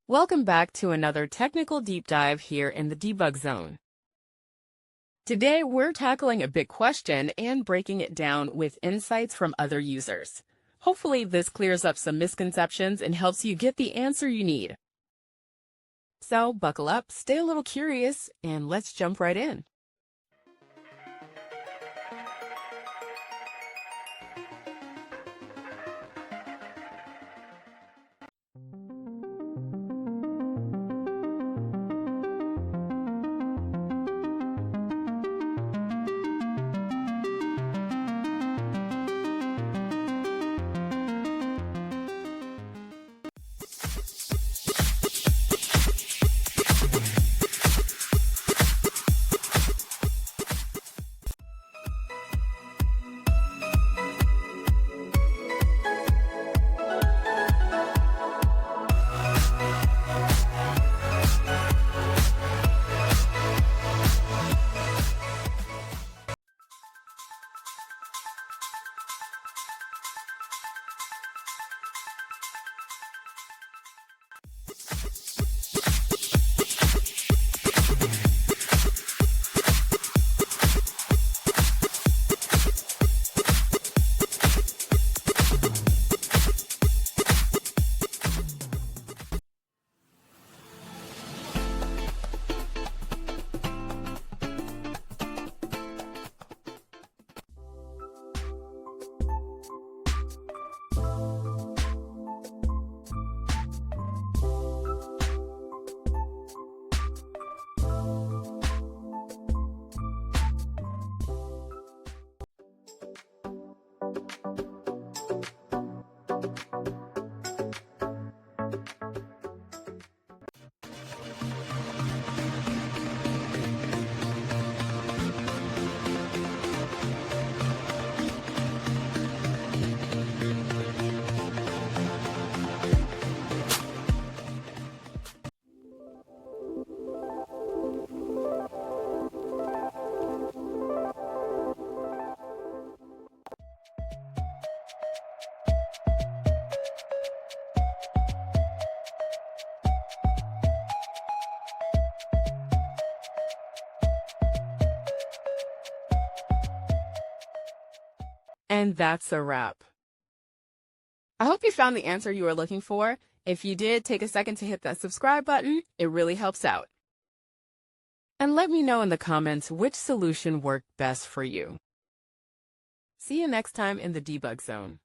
Welcome back to another technical deep dive here in the debug zone. Today, we're tackling a big question and breaking it down with insights from other users. Hopefully, this clears up some misconceptions and helps you get the answer you need. So, buckle up, stay a little curious, and let's jump right in. And that's a wrap. I hope you found the answer you were looking for. If you did, take a second to hit that subscribe button. It really helps out. And let me know in the comments which solution worked best for you. See you next time in the debug zone.